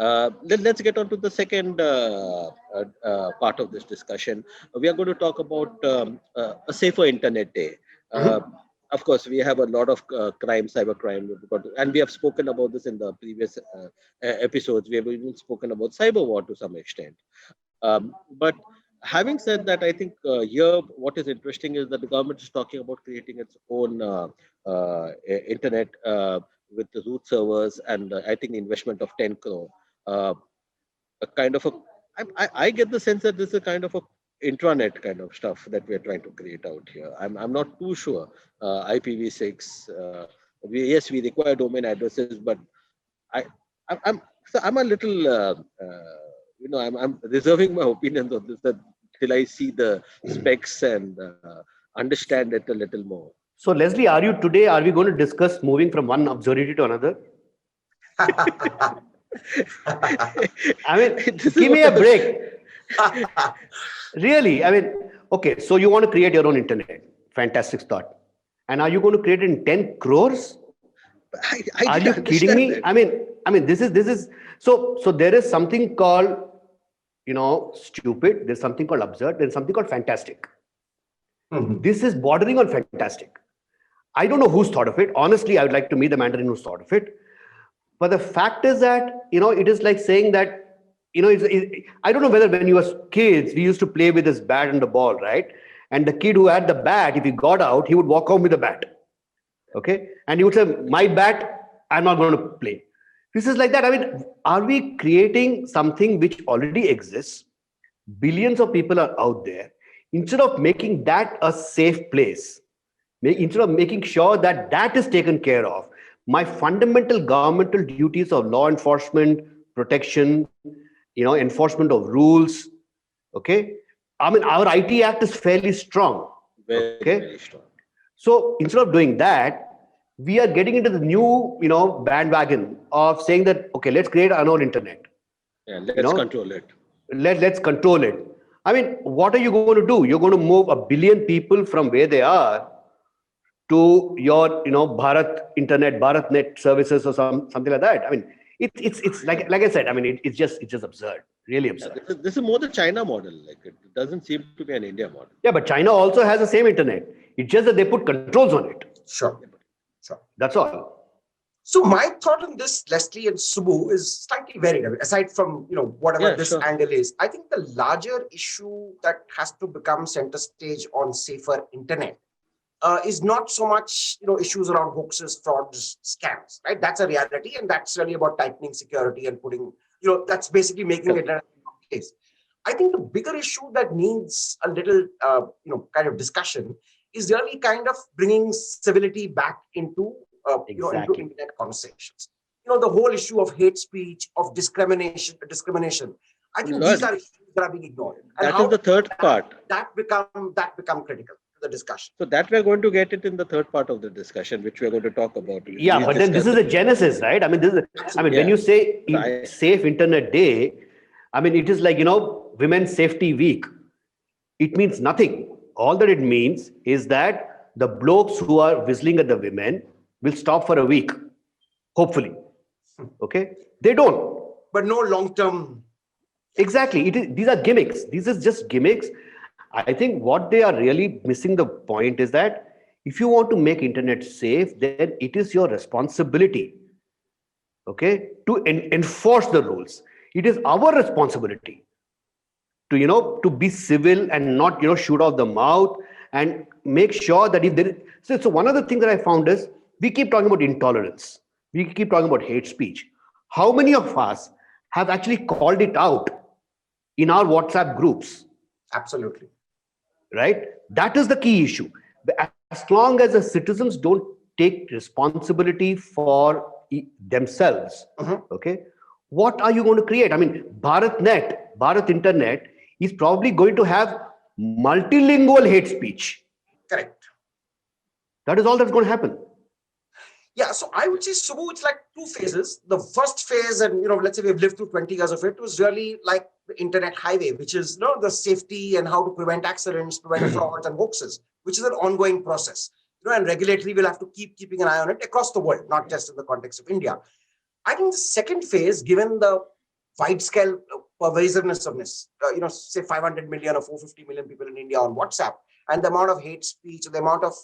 Let's get on to the second part of this discussion. We are going to talk about a safer internet day. Uh, Mhm. of course, we have a lot of crime, cyber crime, and we have spoken about this in the previous episodes. We have even spoken about cyber war to some extent. But having said that, I think here what is interesting is that the government is talking about creating its own internet with the root servers, and I think the investment of 10 crore. Uh, a kind of a I get the sense that this is a kind of a intranet kind of stuff that we are trying to create out here. I'm not too sure. IPv6. Yes, we require domain addresses, but I I'm a little I'm reserving my opinions on this that till I see the specs and understand it a little more. So, Leslie, are we going to discuss moving from one observatory to another? I mean, This is give me what a I was. break. Really? I mean, okay, so you want to create your own internet. Fantastic thought. And are you going to create it in 10 crores? I Are didn't you kidding understand me? that. I mean, this is so there is something called, stupid, there's something called absurd, there's something called fantastic. Mhm. This is bordering on fantastic. I don't know who's thought of it. Honestly, I would like to meet the Mandarin who's thought of it. But the fact is that, it is like saying that, I don't know whether when you were kids, we used to play with this bat and the ball, right? And the kid who had the bat, if he got out, he would walk home with the bat. Okay. And he would say, my bat, I'm not going to play. This is like that. I mean, are we creating something which already exists? Billions of people are out there. Instead of making that a safe place, instead of making sure that that is taken care of, my fundamental governmental duties of law enforcement, protection, enforcement of rules, okay, I mean, our IT Act is fairly strong, Very, okay. very strong. So instead of doing that, we are getting into the new, bandwagon of saying that, okay, let's create our own internet, Yeah, you let's know, control it. let's control it. I mean, what are you going to do? You're going to move a billion people from where they are to your, Bharat Internet, Bharat Net services or something like that. I mean, it's like I said. I mean, it's just absurd, really Yeah, absurd. this is more the China model. Like it doesn't seem to be an India model. Yeah, but China also has the same internet. It's just that they put controls on it. Sure, sure. That's all. So my thought on this, Leslie and Subbu, is slightly varied. I mean, aside from whatever Yeah, this sure. angle is, I think the larger issue that has to become center stage on safer internet is not so much issues around hoaxes, frauds, scams. Right, that's a reality, and that's really about tightening security and putting that's basically making it a case. I think the bigger issue that needs a little kind of discussion is really kind of bringing civility back into Exactly. internet conversations. The whole issue of hate speech, of discrimination. I think these Lord, are issues that are being ignored, and that is how the third part. that become critical to the discussion. So that we're going to get it in the third part of the discussion, which we're going to talk about. Yeah, We but then this discussed is the a genesis, right? I mean, Absolutely. when yeah. you say So I safe internet day, I mean, it is like, Women's Safety Week. It means nothing. All that it means is that the blokes who are whistling at the women will stop for a week, hopefully. Okay? They don't. But no long-term. Exactly. These are gimmicks. These are just gimmicks. I think what they are really missing the point is that if you want to make internet safe, then it is your responsibility, okay, to enforce the rules. It is our responsibility to to be civil and not shoot off the mouth and make sure that if there so one of the things that I found is we keep talking about intolerance, we keep talking about hate speech. How many of us have actually called it out in our WhatsApp groups? Absolutely. Right, that is the key issue. As long as the citizens don't take responsibility for themselves, Mhm. okay, what are you going to create? I mean, Bharat Internet is probably going to have multilingual hate speech. Correct. That is all that's going to happen. Yeah, so I would say, Subbu, it's like two phases. The first phase, and let's say we've lived through 20 years of it, was really like the internet highway, which is the safety and how to prevent accidents, prevent frauds and hoaxes, which is an ongoing process. And regulatory will have to keeping an eye on it across the world, not just in the context of India. I think the second phase, given the wide scale pervasiveness of this, say 500 million or 450 million people in India on WhatsApp, and the amount of hate speech, the amount of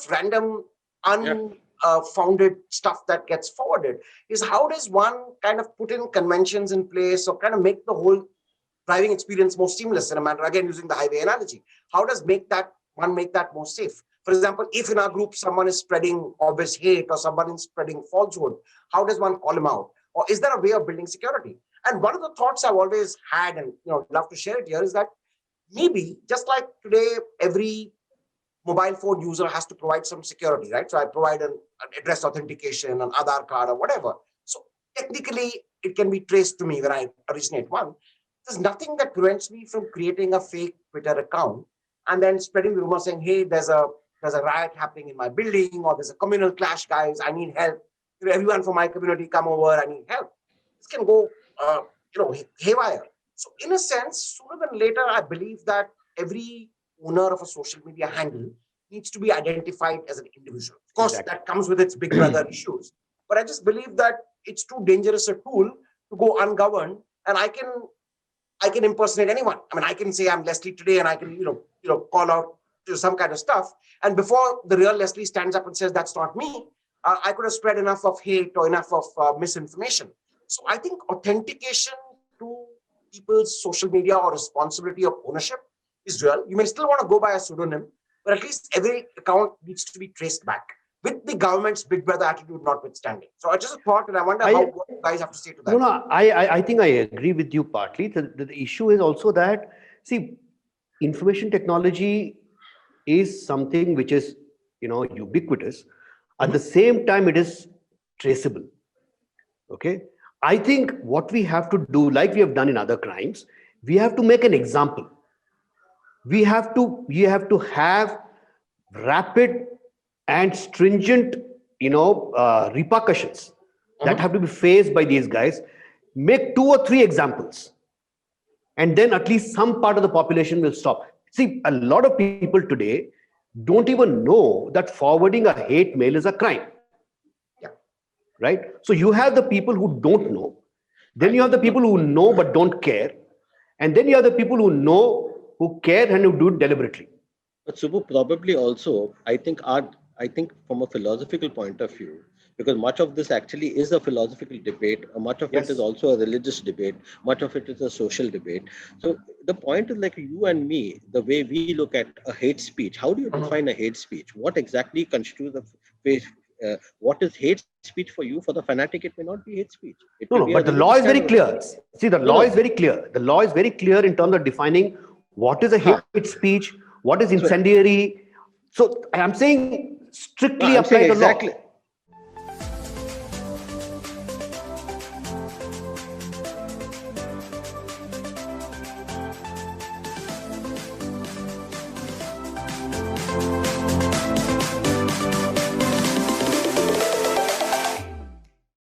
random unfounded stuff that gets forwarded, is how does one kind of put in conventions in place or kind of make the whole driving experience more seamless in a manner, again using the highway analogy. How does make that more safe? For example, if in our group someone is spreading obvious hate or someone is spreading falsehood, how does one call him out? Or is there a way of building security? And one of the thoughts I've always had, and love to share it here, is that maybe just like today, every mobile phone user has to provide some security, right? So I provide an address authentication, an Aadhaar card, or whatever. So technically, it can be traced to me when I originate one. There's nothing that prevents me from creating a fake Twitter account and then spreading the rumor saying, hey, there's a riot happening in my building, or there's a communal clash, guys, I need help. Everyone from my community come over, I need help. This can go, haywire. So in a sense, sooner than later, I believe that every owner of a social media handle needs to be identified as an individual. Of course, that comes with its big brother issues. But I just believe that it's too dangerous a tool to go ungoverned, and I can impersonate anyone. I mean, I can say I'm Leslie today, and I can, call out to some kind of stuff. And before the real Leslie stands up and says that's not me, I could have spread enough of hate or enough of misinformation. So I think authentication to people's social media or responsibility of ownership is real. You may still want to go by a pseudonym, but at least every account needs to be traced back, with the government's big brother attitude notwithstanding. So I just thought, and I wonder what you guys have to say to that. No, I think I agree with you partly. The issue is also that, see, information technology is something which is, ubiquitous. At the same time, it is traceable. Okay. I think what we have to do, like we have done in other crimes, we have to make an example. We have to have rapid and stringent, repercussions that have to be faced by these guys. Make 2 or 3 examples, and then at least some part of the population will stop. See, a lot of people today don't even know that forwarding a hate mail is a crime. Yeah. Right? So you have the people who don't know, then you have the people who know but don't care, and then you have the people who know, who care, and who do it deliberately. But Subbu, probably also, I think from a philosophical point of view, because much of this actually is a philosophical debate, much of it is also a religious debate, much of it is a social debate. So the point is, like you and me, the way we look at a hate speech, how do you define a hate speech? What exactly constitutes what is hate speech for you? For the fanatic, it may not be hate speech. But the law is very clear. See, the law is very clear. The law is very clear in terms of defining what is a hate speech, what is incendiary. So I'm saying strictly apply the law.